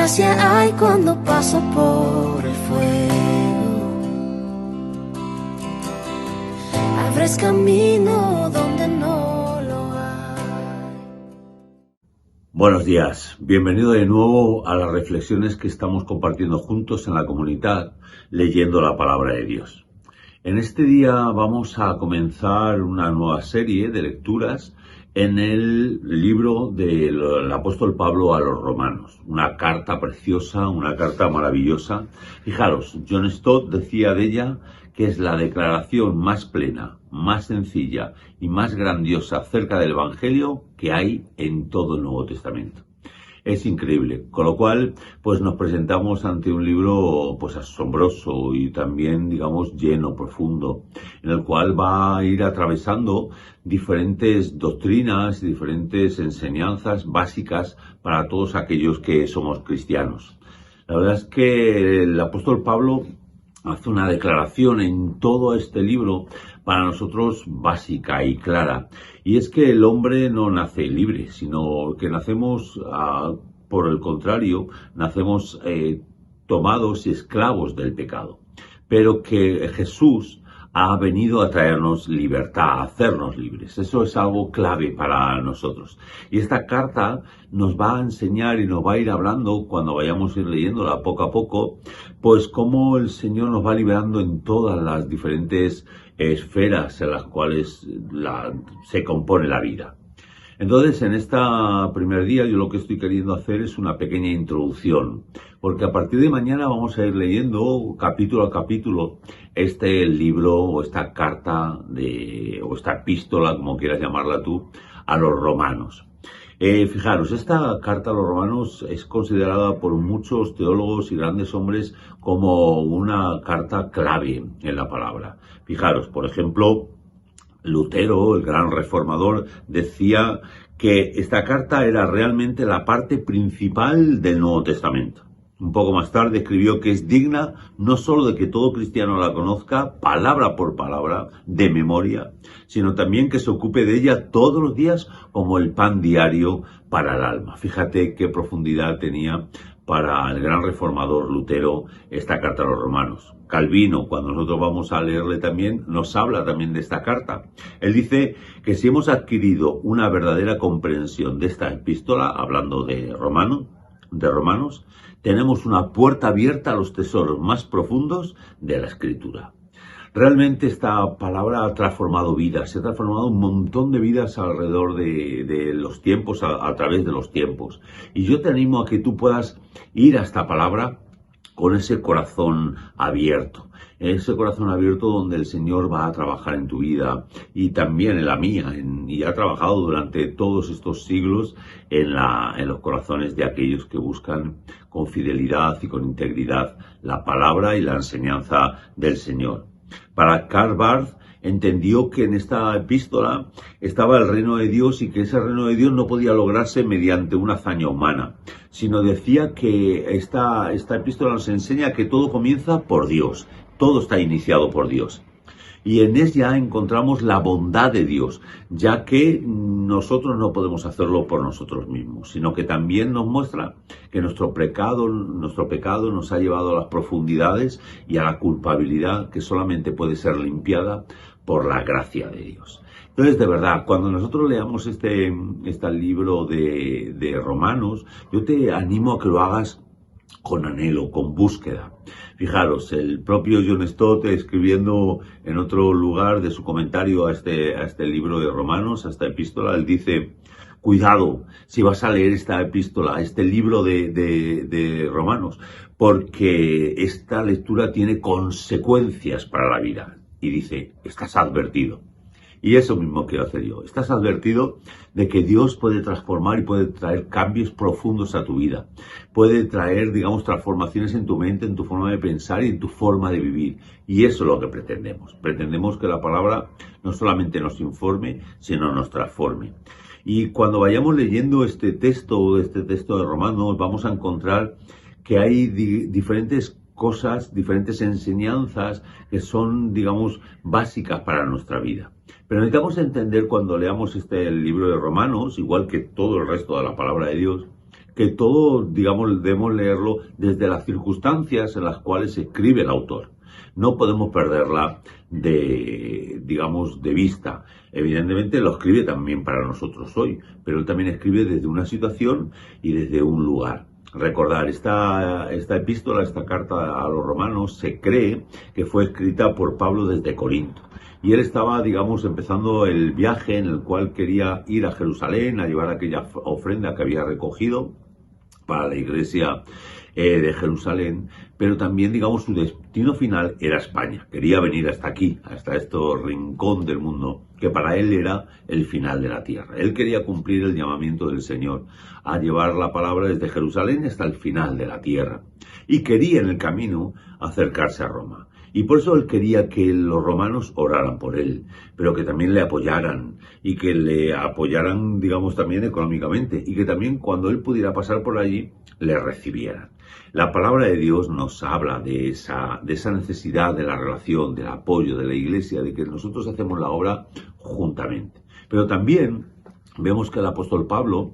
gracia hay cuando paso por el fuego. Abres camino donde no lo hay. Buenos días, bienvenido de nuevo a las reflexiones que estamos compartiendo juntos en la comunidad, leyendo la palabra de Dios. En este día vamos a comenzar una nueva serie de lecturas en el libro del apóstol Pablo a los Romanos. Una carta preciosa, una carta maravillosa. Fijaros, John Stott decía de ella que es la declaración más plena, más sencilla y más grandiosa acerca del Evangelio que hay en todo el Nuevo Testamento. Es increíble, con lo cual pues nos presentamos ante un libro pues asombroso y también digamos lleno, profundo, en el cual va a ir atravesando diferentes doctrinas y diferentes enseñanzas básicas para todos aquellos que somos cristianos. La verdad es que el apóstol Pablo hace una declaración en todo este libro para nosotros básica y clara. Y es que el hombre no nace libre, sino que nacemos, por el contrario, nacemos tomados y esclavos del pecado. Pero que Jesús ha venido a traernos libertad, a hacernos libres. Eso es algo clave para nosotros. Y esta carta nos va a enseñar y nos va a ir hablando, cuando vayamos a ir leyéndola poco a poco, pues cómo el Señor nos va liberando en todas las diferentes esferas en las cuales se compone la vida. Entonces, en este primer día, yo lo que estoy queriendo hacer es una pequeña introducción, porque a partir de mañana vamos a ir leyendo capítulo a capítulo este libro o esta carta o esta epístola, como quieras llamarla tú, a los romanos. Fijaros, esta carta a los romanos es considerada por muchos teólogos y grandes hombres como una carta clave en la palabra. Fijaros, por ejemplo, Lutero, el gran reformador, decía que esta carta era realmente la parte principal del Nuevo Testamento. Un poco más tarde escribió que es digna no solo de que todo cristiano la conozca, palabra por palabra, de memoria, sino también que se ocupe de ella todos los días como el pan diario para el alma. Fíjate qué profundidad tenía para el gran reformador Lutero esta carta a los romanos. Calvino, cuando nosotros vamos a leerle también, nos habla también de esta carta. Él dice que si hemos adquirido una verdadera comprensión de esta epístola, hablando de Romanos, tenemos una puerta abierta a los tesoros más profundos de la Escritura. Realmente esta palabra ha transformado vidas, se ha transformado un montón de vidas alrededor de los tiempos, a través de los tiempos. Y yo te animo a que tú puedas ir a esta palabra con ese corazón abierto donde el Señor va a trabajar en tu vida y también en la mía, y ha trabajado durante todos estos siglos en los corazones de aquellos que buscan con fidelidad y con integridad la palabra y la enseñanza del Señor. Para Karl Barth entendió que en esta epístola estaba el reino de Dios y que ese reino de Dios no podía lograrse mediante una hazaña humana, sino decía que esta epístola nos enseña que todo comienza por Dios, todo está iniciado por Dios. Y en ella encontramos la bondad de Dios, ya que nosotros no podemos hacerlo por nosotros mismos, sino que también nos muestra que nuestro pecado nos ha llevado a las profundidades y a la culpabilidad que solamente puede ser limpiada por la gracia de Dios. Entonces, de verdad, cuando nosotros leamos este libro de Romanos, yo te animo a que lo hagas con anhelo, con búsqueda. Fijaros, el propio John Stott, escribiendo en otro lugar de su comentario a este libro de Romanos, a esta epístola, él dice: cuidado si vas a leer esta epístola, este libro de Romanos, porque esta lectura tiene consecuencias para la vida. Y dice: estás advertido. Y eso mismo quiero hacer yo. Estás advertido de que Dios puede transformar y puede traer cambios profundos a tu vida. Puede traer, digamos, transformaciones en tu mente, en tu forma de pensar y en tu forma de vivir. Y eso es lo que pretendemos. Pretendemos que la palabra no solamente nos informe, sino nos transforme. Y cuando vayamos leyendo este texto de Romanos, vamos a encontrar que hay diferentes cosas, diferentes enseñanzas que son, digamos, básicas para nuestra vida. Pero necesitamos entender, cuando leamos el libro de Romanos, igual que todo el resto de la palabra de Dios, que todo, digamos, debemos leerlo desde las circunstancias en las cuales se escribe el autor. No podemos perderla digamos, de vista. Evidentemente lo escribe también para nosotros hoy, pero él también escribe desde una situación y desde un lugar. Recordar, esta epístola, esta carta a los romanos, se cree que fue escrita por Pablo desde Corinto. Y él estaba, digamos, empezando el viaje en el cual quería ir a Jerusalén a llevar aquella ofrenda que había recogido para la iglesia de Jerusalén, pero también, digamos, su destino final era España. Quería venir hasta aquí, hasta este rincón del mundo, que para él era el final de la tierra. Él quería cumplir el llamamiento del Señor a llevar la palabra desde Jerusalén hasta el final de la tierra. Y quería en el camino acercarse a Roma. Y por eso él quería que los romanos oraran por él, pero que también le apoyaran y que le apoyaran, digamos, también económicamente, y que también cuando él pudiera pasar por allí, le recibieran. La palabra de Dios nos habla de esa necesidad de la relación, del apoyo de la iglesia, de que nosotros hacemos la obra juntamente. Pero también vemos que el apóstol Pablo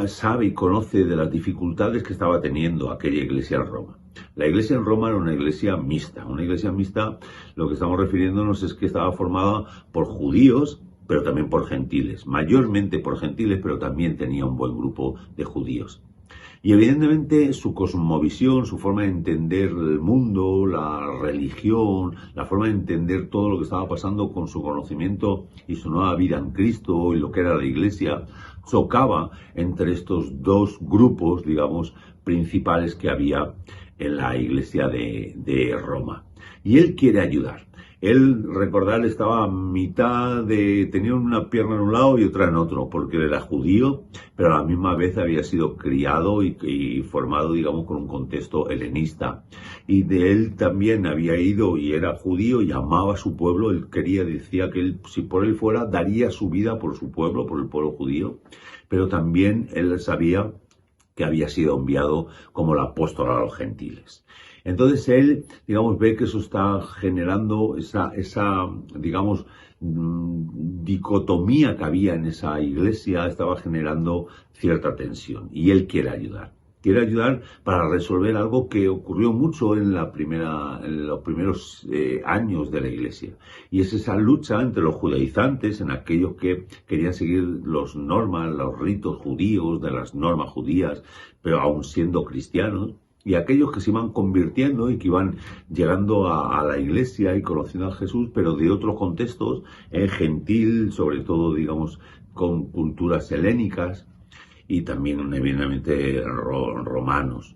sabe y conoce de las dificultades que estaba teniendo aquella iglesia en Roma. La iglesia en Roma era una iglesia mixta. Una iglesia mixta, lo que estamos refiriéndonos es que estaba formada por judíos, pero también por gentiles. Mayormente por gentiles, pero también tenía un buen grupo de judíos. Y evidentemente su cosmovisión, su forma de entender el mundo, la religión, la forma de entender todo lo que estaba pasando con su conocimiento y su nueva vida en Cristo y lo que era la iglesia, chocaba entre estos dos grupos, digamos, principales que había en la iglesia de Roma. Y él quiere ayudar. Él, recordar, estaba a mitad tenía una pierna en un lado y otra en otro, porque él era judío, pero a la misma vez había sido criado y formado, digamos, con un contexto helenista. Y de él también había ido y era judío y amaba a su pueblo. Él decía que él, si por él fuera, daría su vida por su pueblo, por el pueblo judío. Pero también él sabía que había sido enviado como el apóstol a los gentiles. Entonces él, digamos, ve que eso está generando esa digamos, dicotomía que había en esa iglesia, estaba generando cierta tensión. Y él quiere ayudar. Quiere ayudar para resolver algo que ocurrió mucho en los primeros años de la iglesia. Y es esa lucha entre los judaizantes, en aquellos que querían seguir las normas, los ritos judíos, de las normas judías, pero aún siendo cristianos, y aquellos que se iban convirtiendo y que iban llegando a la iglesia y conociendo a Jesús, pero de otros contextos, gentil, sobre todo, digamos, con culturas helénicas y también, evidentemente, romanos.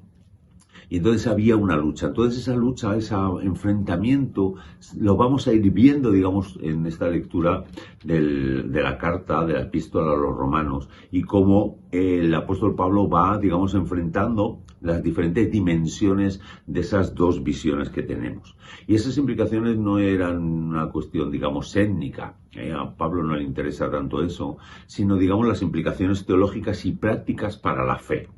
Y entonces había una lucha. Entonces esa lucha, ese enfrentamiento, lo vamos a ir viendo, digamos, en esta lectura de la carta, de la epístola a los romanos, y cómo el apóstol Pablo va, digamos, enfrentando las diferentes dimensiones de esas dos visiones que tenemos. Y esas implicaciones no eran una cuestión, digamos, étnica. A Pablo no le interesa tanto eso, sino, digamos, las implicaciones teológicas y prácticas para la fe.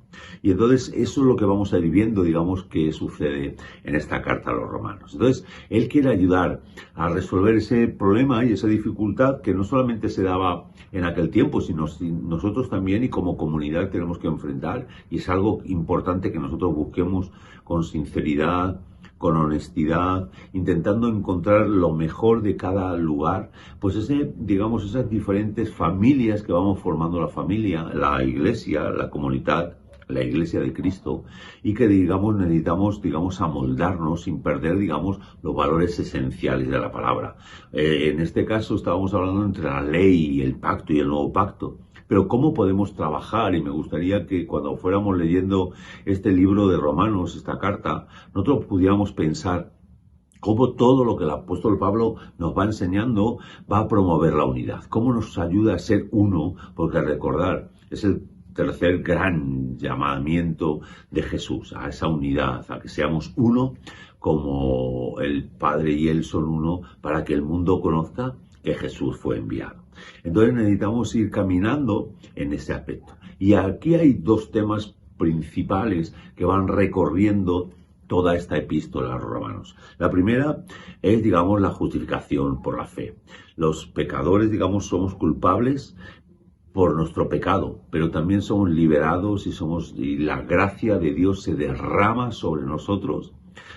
Y entonces eso es lo que vamos a ir viendo, digamos, que sucede en esta carta a los romanos. Entonces, él quiere ayudar a resolver ese problema y esa dificultad que no solamente se daba en aquel tiempo, sino nosotros también y como comunidad tenemos que enfrentar, y es algo importante que nosotros busquemos con sinceridad, con honestidad, intentando encontrar lo mejor de cada lugar, pues digamos, esas diferentes familias que vamos formando la familia, la iglesia, la comunidad, la iglesia de Cristo, y que, digamos, necesitamos, digamos, amoldarnos sin perder, digamos, los valores esenciales de la palabra. En este caso estábamos hablando entre la ley y el pacto y el nuevo pacto. Pero ¿cómo podemos trabajar? Y me gustaría que cuando fuéramos leyendo este libro de Romanos, esta carta, nosotros pudiéramos pensar cómo todo lo que el apóstol Pablo nos va enseñando va a promover la unidad. Cómo nos ayuda a ser uno, porque recordar, es el tercer gran llamamiento de Jesús, a esa unidad, a que seamos uno como el Padre y Él son uno, para que el mundo conozca que Jesús fue enviado. Entonces necesitamos ir caminando en ese aspecto. Y aquí hay dos temas principales que van recorriendo toda esta epístola a los romanos. La primera es, digamos, la justificación por la fe. Los pecadores, digamos, somos culpables, por nuestro pecado, pero también somos liberados y la gracia de Dios se derrama sobre nosotros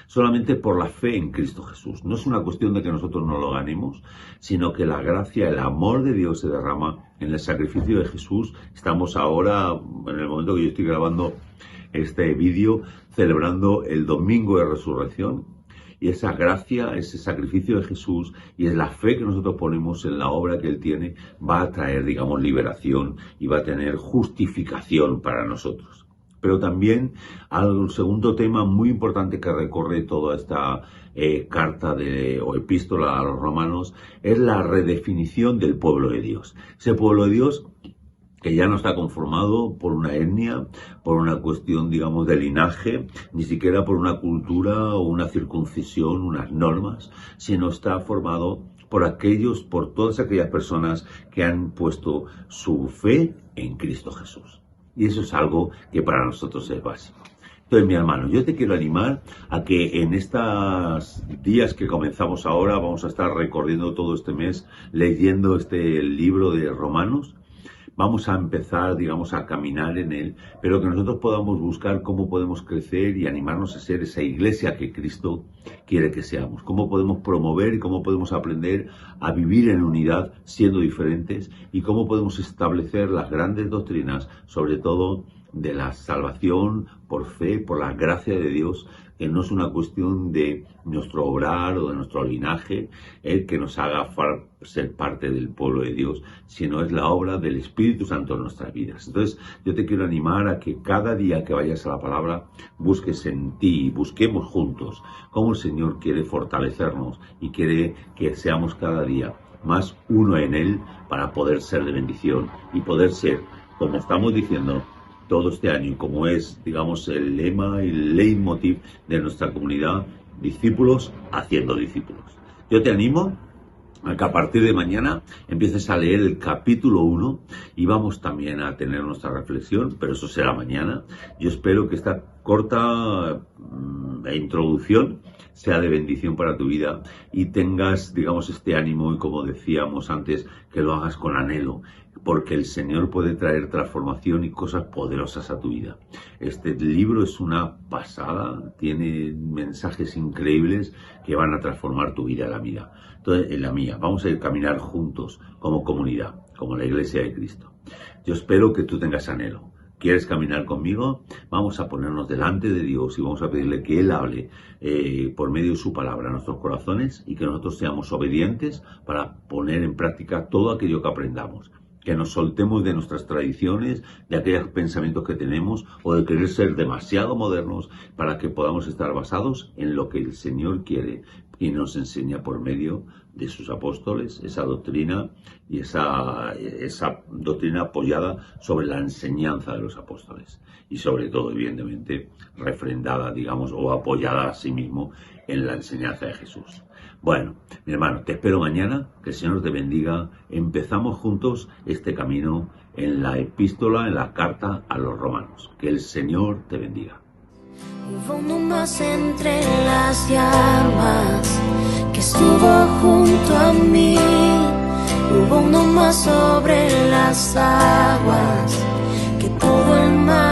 solamente por la fe en Cristo Jesús. No es una cuestión de que nosotros no lo ganemos, sino que la gracia, el amor de Dios se derrama en el sacrificio de Jesús. Estamos ahora, en el momento que yo estoy grabando este vídeo, celebrando el domingo de resurrección. Y esa gracia, ese sacrificio de Jesús y es la fe que nosotros ponemos en la obra que Él tiene, va a traer, digamos, liberación y va a tener justificación para nosotros. Pero también al segundo tema muy importante que recorre toda esta carta o epístola a los romanos es la redefinición del pueblo de Dios. Ese pueblo de Dios que ya no está conformado por una etnia, por una cuestión, digamos, de linaje, ni siquiera por una cultura o una circuncisión, unas normas, sino está formado por todas aquellas personas que han puesto su fe en Cristo Jesús. Y eso es algo que para nosotros es básico. Entonces, mi hermano, yo te quiero animar a que en estos días que comenzamos ahora, vamos a estar recorriendo todo este mes, leyendo este libro de Romanos. Vamos a empezar, digamos, a caminar en él, pero que nosotros podamos buscar cómo podemos crecer y animarnos a ser esa iglesia que Cristo quiere que seamos. Cómo podemos promover y cómo podemos aprender a vivir en unidad siendo diferentes y cómo podemos establecer las grandes doctrinas, sobre todo de la salvación por fe, por la gracia de Dios, que no es una cuestión de nuestro obrar o de nuestro linaje, el que nos haga ser parte del pueblo de Dios, sino es la obra del Espíritu Santo en nuestras vidas. Entonces, yo te quiero animar a que cada día que vayas a la palabra, busques en ti, busquemos juntos cómo el Señor quiere fortalecernos y quiere que seamos cada día más uno en Él para poder ser de bendición y poder ser, como estamos diciendo, todo este año, como es, digamos, el lema y el leitmotiv de nuestra comunidad, discípulos haciendo discípulos. Yo te animo a que a partir de mañana empieces a leer el capítulo 1 y vamos también a tener nuestra reflexión, pero eso será mañana. Yo espero que esta corta introducción sea de bendición para tu vida y tengas, digamos, este ánimo y, como decíamos antes, que lo hagas con anhelo, porque el Señor puede traer transformación y cosas poderosas a tu vida. Este libro es una pasada, tiene mensajes increíbles que van a transformar tu vida, la mía. Entonces, en la mía, vamos a ir a caminar juntos como comunidad, como la Iglesia de Cristo. Yo espero que tú tengas anhelo. ¿Quieres caminar conmigo? Vamos a ponernos delante de Dios y vamos a pedirle que Él hable por medio de su palabra a nuestros corazones y que nosotros seamos obedientes para poner en práctica todo aquello que aprendamos. Que nos soltemos de nuestras tradiciones, de aquellos pensamientos que tenemos o de querer ser demasiado modernos para que podamos estar basados en lo que el Señor quiere y nos enseña por medio de sus apóstoles, esa doctrina y esa doctrina apoyada sobre la enseñanza de los apóstoles y sobre todo, evidentemente, refrendada, digamos, o apoyada a sí mismo en la enseñanza de Jesús. Bueno, mi hermano, te espero mañana, que el Señor te bendiga. Empezamos juntos este camino en la epístola, en la carta a los romanos. Que el Señor te bendiga. Hubo uno más entre las llamas que estuvo junto a mí. Hubo uno más sobre las aguas que todo el mar.